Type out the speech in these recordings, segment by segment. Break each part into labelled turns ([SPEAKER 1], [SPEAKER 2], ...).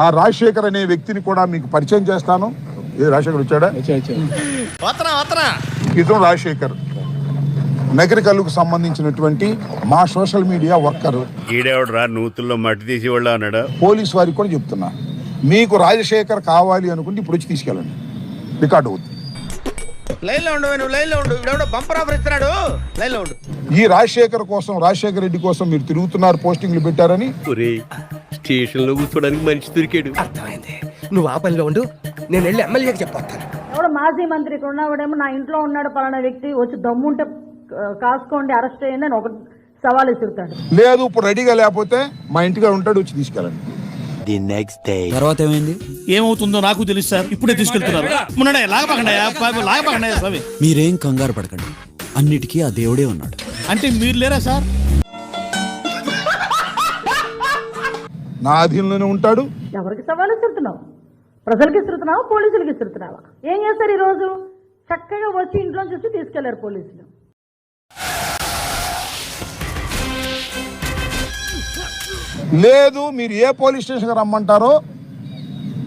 [SPEAKER 1] ఆ రాజశేఖర్ అనే వ్యక్తిని కూడా మీకు పరిచయం చేస్తాను. ఏ రాజశేఖర్ వచ్చాడా? ఇతను రాజశేఖర్ నగరికల్లుకు సంబంధించినటువంటి మా సోషల్ మీడియా వర్కర్.
[SPEAKER 2] ఈడేవడరా నూతుల్లో మట్టి తీసి వాళ్ళు అన్నాడు.
[SPEAKER 1] పోలీస్ వారికి కూడా చెప్తున్నా, మీకు రాజశేఖర్ కావాలి అనుకుంటే ఇప్పుడు వచ్చి తీసుకెళ్ళండి, రికార్డు అవుతుంది. ఈ రాజశేఖర్ కోసం, రాజశేఖర్ రెడ్డి కోసం మీరు తిరుగుతున్నారు, పోస్టింగ్లు పెట్టారని.
[SPEAKER 2] స్టేషన్ లో కూర్చోడానికి మనిషి దొరికాడు.
[SPEAKER 3] అర్థమైంది. నువ్వు ఆ పనిలో ఉండు, నేను వెళ్ళి ఎమ్మెల్యేకి చెప్పొస్తాను.
[SPEAKER 4] ఎవడో మాజీ మంత్రికి ఉన్నవాడేమో నా ఇంట్లో ఉన్నాడు పలానా వ్యక్తి, వచ్చి దమ్ముంటే కాసుకోండి, అరెస్ట్ చేయండి అని ఒక సవాల్ విసురుతాడు.
[SPEAKER 1] లేదు ఇప్పుడు రెడీగా లేకపోతే మా ఇంటిగా ఉంటాడు, వచ్చి తీసుకెళ్ళండి.
[SPEAKER 5] ది నెక్స్ట్ డే
[SPEAKER 6] తర్వాత ఏమైంది?
[SPEAKER 7] ఏమవుతుందో నాకు తెలుసు సార్. ఇప్పుడే తీసుకెళ్తున్నారు.
[SPEAKER 6] మీరేం కంగారు పడకండి, అన్నిటికీ ఆ దేవుడే ఉన్నాడు.
[SPEAKER 7] అంటే మీరు లేరా సార్?
[SPEAKER 1] నా అధీనంలోనే ఉంటాడు.
[SPEAKER 4] ఎవరికి సవాల్ విసురుతున్నావు? ప్రజలకు ఇస్తున్నావా, పోలీసులకు ఇస్తున్నావా? ఏం చేస్తారు? ఈరోజు చక్కగా వచ్చి ఇంట్లో చూసి తీసుకెళ్లారు పోలీసులు.
[SPEAKER 1] లేదు మీరు ఏ పోలీస్ స్టేషన్కి రమ్మంటారో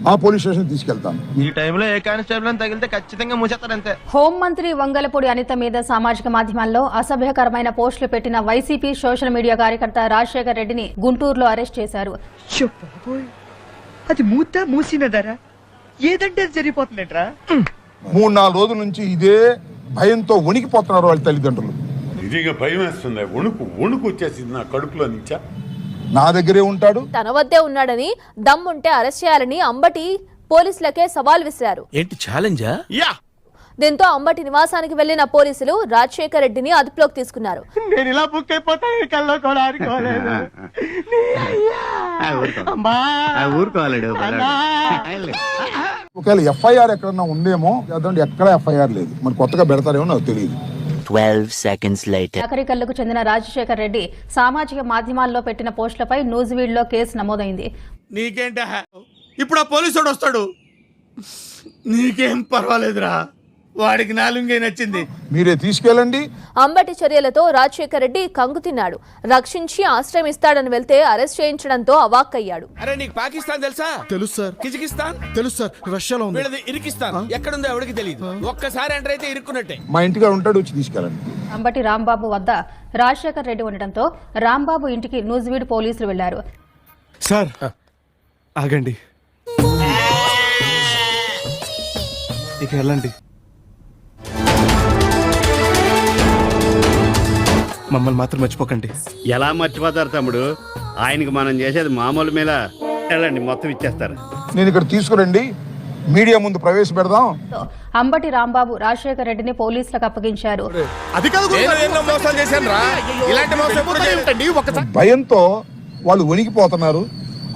[SPEAKER 1] ఆ పోలీస్ స్టేషన్ తీసుకెళ్తాను.
[SPEAKER 3] ఈ టైంలో ఏ కానిస్టేబుల్ తగిలితే ఖచ్చితంగా మూసేస్తారంతే.
[SPEAKER 8] హోంమంత్రి వంగలపూడి అనిత మీద సామాజిక మాధ్యమాల్లో అసభ్యకరమైన పోస్టులు పెట్టిన వైసీపీ సోషల్ మీడియా కార్యకర్త రాజశేఖర్ రెడ్డిని గుంటూరులో అరెస్ట్ చేశారు.
[SPEAKER 3] అది మూసినదరా ఏదంటే జరిగిపోతుందట్రా.
[SPEAKER 1] 3-4 రోజుల నుంచి ఇదే భయంతో వణికిపోతున్నారు వాళ్ళ తల్లిదండ్రులు.
[SPEAKER 2] నిజంగా భయం వేస్తుంది. వణుకు వచ్చేసింది నా కడుపులో నుంచా.
[SPEAKER 1] నా దగ్గరే ఉంటాడు.
[SPEAKER 9] తన వద్దే ఉన్నాడని, దమ్ముంటే అరెస్ట్ చేయాలని అంబటి పోలీసులకే సవాల్ విసిరారు.
[SPEAKER 6] ఏంటి ఛాలెంజా?
[SPEAKER 9] దీంతో అంబటి నివాసానికి వెళ్లిన పోలీసులు రాజశేఖర్ రెడ్డిని అదుపులోకి తీసుకున్నారు.
[SPEAKER 3] నేను ఇలా బుక్ అయిపోతాను, కల్లో కూడా ఆడుకోలేదు.
[SPEAKER 1] ఒకవేళ ఎఫ్ఐఆర్ ఎక్కడన్నా ఉందేమో, అదంటే ఎక్కడ ఎఫ్ఐఆర్ లేదు. మరి కొత్తగా పెడతారేమో నాకు తెలియదు.
[SPEAKER 5] 12 seconds later
[SPEAKER 8] నగరికల్లుకు చెందిన రాజశేఖర్ రెడ్డి సామాజిక మాధ్యమాల్లో పెట్టిన పోస్టులపై నూజివీడ్లో కేసు నమోదైంది.
[SPEAKER 7] నీకేంట ఇప్పుడు ఆ పోలీసుడు వస్తాడు, నీకేం పర్వాలేదురా, వాడికి నాలుగే నచ్చింది.
[SPEAKER 1] మీరే తీసుకెళ్ళండి.
[SPEAKER 9] అంబటి చర్యలతో రాజశేఖర్ రెడ్డి కంగు తిన్నాడు. రక్షించి ఆశ్రయం ఇస్తాడని వెళ్తే అరెస్ట్ చేయించడంతో అవాక్కయ్యాడు.
[SPEAKER 7] అరే నీకు పాకిస్తాన్ తెలుసా? తెలుసు సార్. కిజికిస్తాన్ తెలుసు సార్. రష్యాలో ఉంది. వీళ్ళది ఇరికిస్తాన్ ఎక్కడుందో ఎవరికి తెలియదు. ఒక్కసారి ఎంటర్ అయితే ఇరుక్కున్నట్టే.
[SPEAKER 1] మా ఇంటిగా ఉంటాడు, వచ్చి తీసుకెళ్ళండి.
[SPEAKER 8] అంబటి రాంబాబు వద్ద రాజశేఖర్ రెడ్డి ఉండటంతో రాంబాబు ఇంటికి నూజివీడ్ పోలీసులు వెళ్లారు.
[SPEAKER 7] సార్ ఆగండి, ఇక వెళ్ళండి. మమ్మల్ని మాత్రం మర్చిపోకండి.
[SPEAKER 2] ఎలా మర్చిపోతారు తమ్ముడు? ఆయనకి మనం చేసేది మామూలు మీద. వెళ్ళండి, మొత్తం ఇచ్చేస్తారు.
[SPEAKER 1] నేను ఇక్కడ తీసుకురండి, మీడియా ముందు ప్రవేశపెడదాం.
[SPEAKER 8] అంబటి రాంబాబు రాజశేఖర్ రెడ్డిని పోలీసులకు అప్పగించారు.
[SPEAKER 1] భయంతో వాళ్ళు వణికిపోతున్నారు.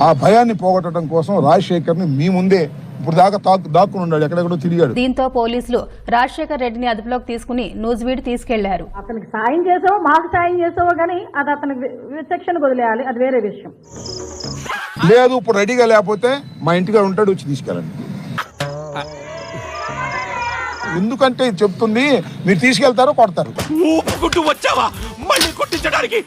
[SPEAKER 1] ఆ భయాన్ని పోగొట్టడం కోసం రాజశేఖర్ని మీ ముందే ఇప్పుడు దాకా దాక్కుని ఉన్నాడు, ఎక్కడెక్కడో తిరిగాడు.
[SPEAKER 8] దీంతో పోలీసులు రాజశేఖర్ రెడ్డిని అదుపులోకి తీసుకుని నూజివీడ్ తీసుకెళ్లారు.
[SPEAKER 4] అతనికి సాయం చేసావో మాకు సాయం చేసావో కానీ అది అతనికి విచక్షణ వదిలేయాలి, అది వేరే విషయం.
[SPEAKER 1] లేదు ఇప్పుడు రెడీగా లేకపోతే మా ఇంటిగా ఉంటాడు, వచ్చి తీసుకెళ్ళండి. ఎందుకంటే చెప్తుంది, మీరు తీసుకెళ్తారో కొడతారు.
[SPEAKER 3] వచ్చావా మళ్ళీ కొట్టించడానికి?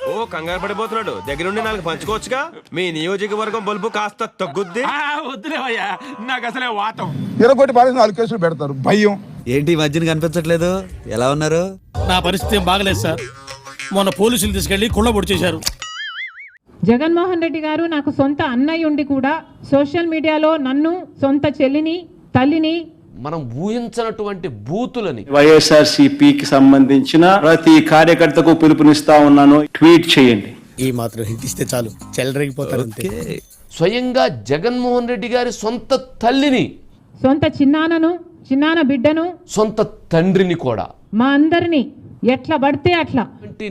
[SPEAKER 3] ఓ కంగారు పడిపోతున్నాడు, దగ్గరుండి 4 పంచుకోవచ్చుగా. మీ నియోజకవర్గం బల్బు కాస్త తగ్గుద్ది. వద్దులేవయ్యా, నాకు అసలే వాతం.
[SPEAKER 1] 4 కేసులు పెడతారు. భయం
[SPEAKER 6] ఏంటి మధ్యన కనిపించట్లేదు? ఎలా ఉన్నారు?
[SPEAKER 7] నా పరిస్థితి ఏం బాగలేదు సార్. మొన్న పోలీసులు తీసుకెళ్లి కుళ్ళబొడి చేశారు.
[SPEAKER 10] జగన్మోహన్ రెడ్డి గారు నాకు సొంత అన్నయ్య ఉండి కూడా సోషల్ మీడియాలో నన్ను, సొంత చెల్లిని, తల్లిని,
[SPEAKER 11] మనం ఊహించినటువంటి బూతులని
[SPEAKER 12] వైఎస్ఆర్సీపీకి సంబంధించిన ప్రతి కార్యకర్తకు పిలుపునిస్తా ఉన్నాను, ట్వీట్ చేయండి.
[SPEAKER 7] ఈ మాత్రం హిట్ ఇస్తే చాలు, చెలరేగిపోతారు.
[SPEAKER 11] స్వయంగా జగన్మోహన్ రెడ్డి గారి సొంత తల్లిని,
[SPEAKER 10] సొంత చిన్నాన్న బిడ్డను,
[SPEAKER 11] సొంత తండ్రిని కూడా,
[SPEAKER 10] మా అందరినీ ఎట్లా పడితే అట్లా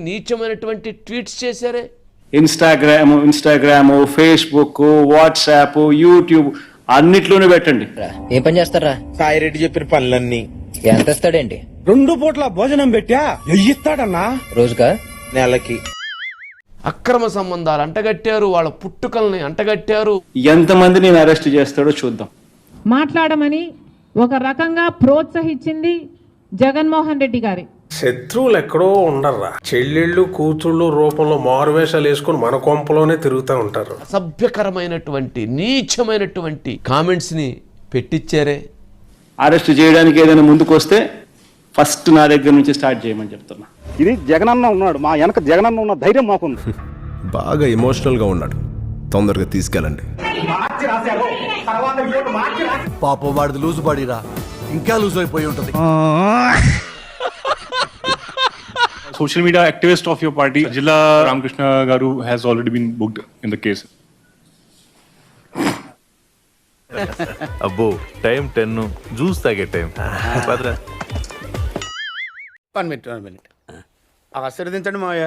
[SPEAKER 11] నీచమైనటువంటి ట్వీట్స్ చేశారే.
[SPEAKER 12] ఇన్స్టాగ్రామ్, ఫేస్బుక్, వాట్సాప్, యూట్యూబ్ అన్నిట్లోనే పెట్టండి.
[SPEAKER 3] ఏం పని చేస్తారా? సాయిరెడ్డి చెప్పిన పనులన్నీ. ఎంత ఇస్తాడేంటి? 2 పూట్ల భోజనం పెట్టా ఇస్తాడన్నా. రోజుగా? నెలకి.
[SPEAKER 11] అక్రమ సంబంధాలు అంటగట్టారు, వాళ్ళ పుట్టుకల్ని అంటగట్టారు.
[SPEAKER 12] ఎంతమంది నేను అరెస్ట్ చేస్తాడో చూద్దాం.
[SPEAKER 10] మాట్లాడమని ఒక రకంగా ప్రోత్సహించింది జగన్మోహన్ రెడ్డి గారి.
[SPEAKER 3] శత్రువులు ఎక్కడో ఉండర్రా, చెల్లెళ్ళు కూతుళ్ళు రూపంలో మారువేషాలు వేసుకుని మన కొంపలోనే తిరుగుతూ ఉంటారు.
[SPEAKER 11] అసభ్యకరమైనటువంటి నీచమైనటువంటి కామెంట్స్ ని పెట్టించారే.
[SPEAKER 12] అరెస్ట్ చేయడానికి ఏదైనా ముందుకు వస్తే ఫస్ట్ నా దగ్గర నుంచి స్టార్ట్ చేయమని చెప్తున్నా.
[SPEAKER 1] ఇది జగనన్న ఉన్నాడు, మా వెనక జగనన్న ఉన్న ధైర్యం మాకుంది.
[SPEAKER 3] బాగా ఎమోషనల్ గా ఉన్నాడు, తొందరగా తీసుకెళ్ళండి.
[SPEAKER 7] పాపం వాడిది లూజు బాడీరా, ఇంకా లూజ్ అయిపోయి ఉంటుంది.
[SPEAKER 12] Social media activist of your party, Jilla Ramakrishna Garu, has already been booked in the case.
[SPEAKER 7] అబ్బో టైం 10 జ్యూస్ తాగే టైం.
[SPEAKER 2] వన్ మినిట్ ఆశీర్వదించండి మావయ్య.